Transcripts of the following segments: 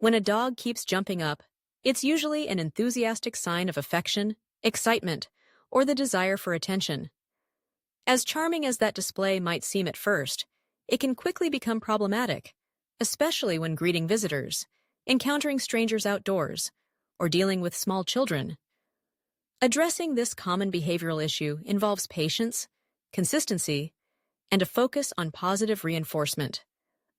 When a dog keeps jumping up, it's usually an enthusiastic sign of affection, excitement, or the desire for attention. As charming as that display might seem at first, it can quickly become problematic, especially when greeting visitors, encountering strangers outdoors, or dealing with small children. Addressing this common behavioral issue involves patience, consistency, and a focus on positive reinforcement.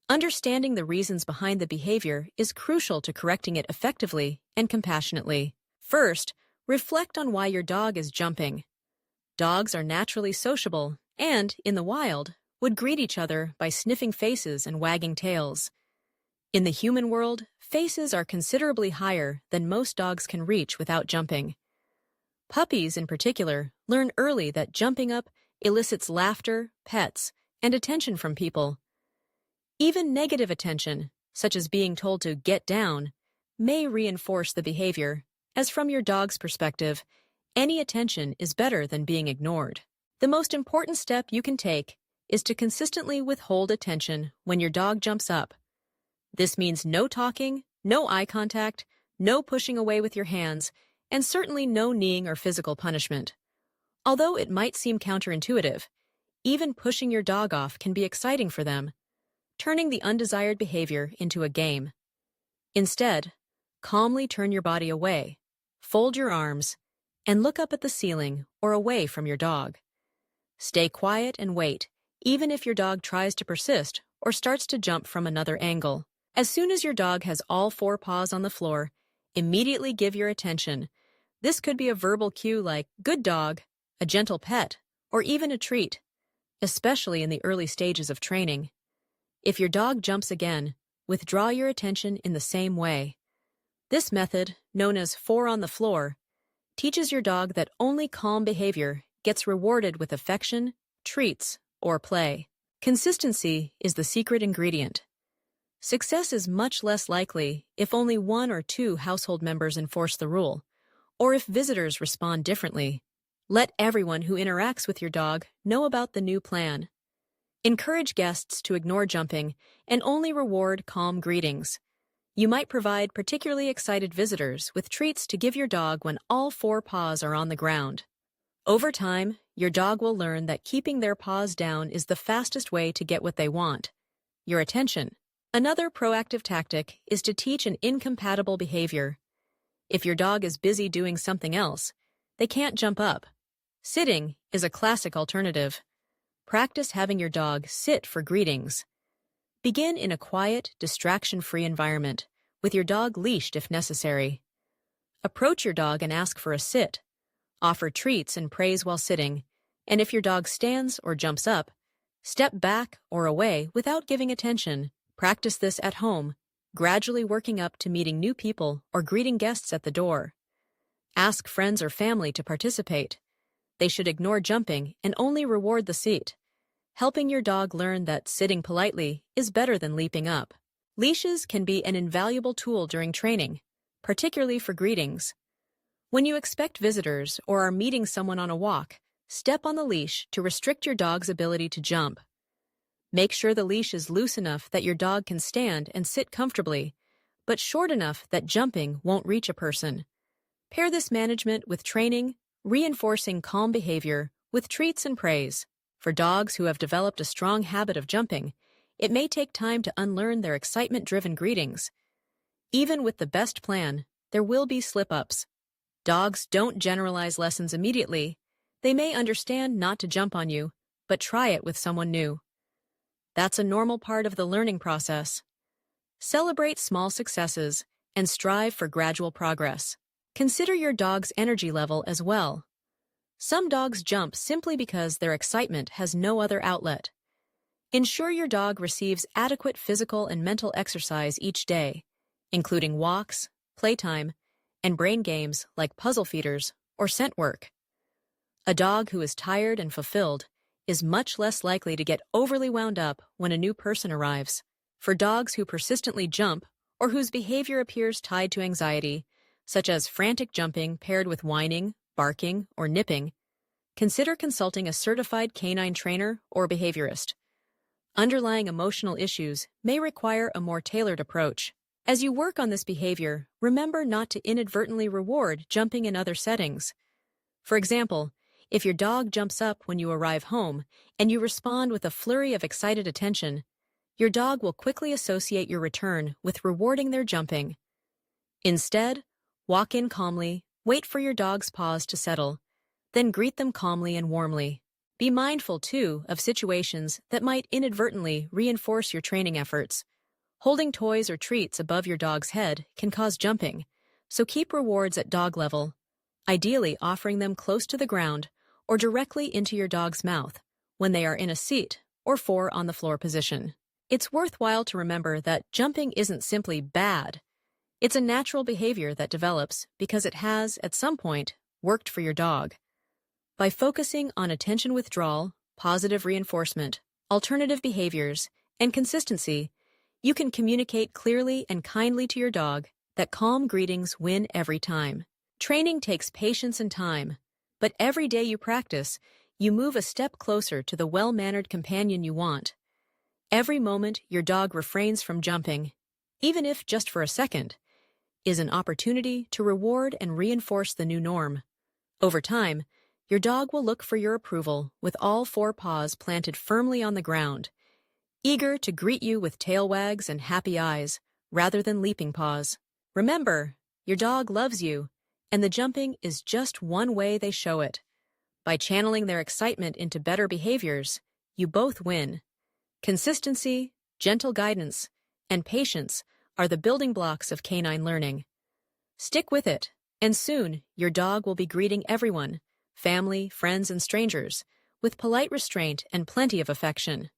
Understanding the reasons behind the behavior is crucial to correcting it effectively and compassionately. First, reflect on why your dog is jumping. Dogs are naturally sociable and, in the wild, would greet each other by sniffing faces and wagging tails. In the human world, faces are considerably higher than most dogs can reach without jumping. Puppies, in particular, learn early that jumping up elicits laughter, pets, and attention from people. Even negative attention, such as being told to get down, may reinforce the behavior, as from your dog's perspective, any attention is better than being ignored. The most important step you can take is to consistently withhold attention when your dog jumps up. This means no talking, no eye contact, no pushing away with your hands, and certainly no kneeing or physical punishment. Although it might seem counterintuitive, even pushing your dog off can be exciting for them, turning the undesired behavior into a game. Instead, calmly turn your body away, fold your arms, and look up at the ceiling or away from your dog. Stay quiet and wait, even if your dog tries to persist or starts to jump from another angle. As soon as your dog has all four paws on the floor, immediately give your attention. This could be a verbal cue like "good dog," a gentle pet, or even a treat, especially in the early stages of training. If your dog jumps again, withdraw your attention in the same way. This method, known as four on the floor, teaches your dog that only calm behavior gets rewarded with affection, treats, or play. Consistency is the secret ingredient. Success is much less likely if only one or two household members enforce the rule, or if visitors respond differently. Let everyone who interacts with your dog know about the new plan. Encourage guests to ignore jumping and only reward calm greetings. You might provide particularly excited visitors with treats to give your dog when all four paws are on the ground. Over time, your dog will learn that keeping their paws down is the fastest way to get what they want: your attention. Another proactive tactic is to teach an incompatible behavior. If your dog is busy doing something else, they can't jump up. Sitting is a classic alternative. Practice having your dog sit for greetings. Begin in a quiet, distraction-free environment, with your dog leashed if necessary. Approach your dog and ask for a sit. Offer treats and praise while sitting, and if your dog stands or jumps up, step back or away without giving attention. Practice this at home, gradually working up to meeting new people or greeting guests at the door. Ask friends or family to participate. They should ignore jumping and only reward the seat, helping your dog learn that sitting politely is better than leaping up. Leashes can be an invaluable tool during training, particularly for greetings. When you expect visitors or are meeting someone on a walk, step on the leash to restrict your dog's ability to jump. Make sure the leash is loose enough that your dog can stand and sit comfortably, but short enough that jumping won't reach a person. Pair this management with training, reinforcing calm behavior with treats and praise. For dogs who have developed a strong habit of jumping, it may take time to unlearn their excitement-driven greetings. Even with the best plan, there will be slip-ups. Dogs don't generalize lessons immediately. They may understand not to jump on you, but try it with someone new. That's a normal part of the learning process. Celebrate small successes and strive for gradual progress. Consider your dog's energy level as well. Some dogs jump simply because their excitement has no other outlet. Ensure your dog receives adequate physical and mental exercise each day, including walks, playtime, and brain games like puzzle feeders or scent work. A dog who is tired and fulfilled is much less likely to get overly wound up when a new person arrives. For dogs who persistently jump or whose behavior appears tied to anxiety, such as frantic jumping paired with whining, barking, or nipping, consider consulting a certified canine trainer or behaviorist. Underlying emotional issues may require a more tailored approach. As you work on this behavior, remember not to inadvertently reward jumping in other settings. For example, if your dog jumps up when you arrive home and you respond with a flurry of excited attention, your dog will quickly associate your return with rewarding their jumping. Instead, walk in calmly, wait for your dog's paws to settle, then greet them calmly and warmly. Be mindful, too, of situations that might inadvertently reinforce your training efforts. Holding toys or treats above your dog's head can cause jumping, so keep rewards at dog level, ideally offering them close to the ground or directly into your dog's mouth when they are in a seat or four-on-the-floor position. It's worthwhile to remember that jumping isn't simply bad. It's a natural behavior that develops because it has, at some point, worked for your dog. By focusing on attention withdrawal, positive reinforcement, alternative behaviors, and consistency, you can communicate clearly and kindly to your dog that calm greetings win every time. Training takes patience and time, but every day you practice, you move a step closer to the well-mannered companion you want. Every moment your dog refrains from jumping, even if just for a second, is an opportunity to reward and reinforce the new norm. Over time, your dog will look for your approval with all four paws planted firmly on the ground, eager to greet you with tail wags and happy eyes rather than leaping paws. Remember, your dog loves you, and the jumping is just one way they show it. By channeling their excitement into better behaviors, you both win. Consistency, gentle guidance, and patience are the building blocks of canine learning. Stick with it, and soon your dog will be greeting everyone, family, friends, and strangers, with polite restraint and plenty of affection.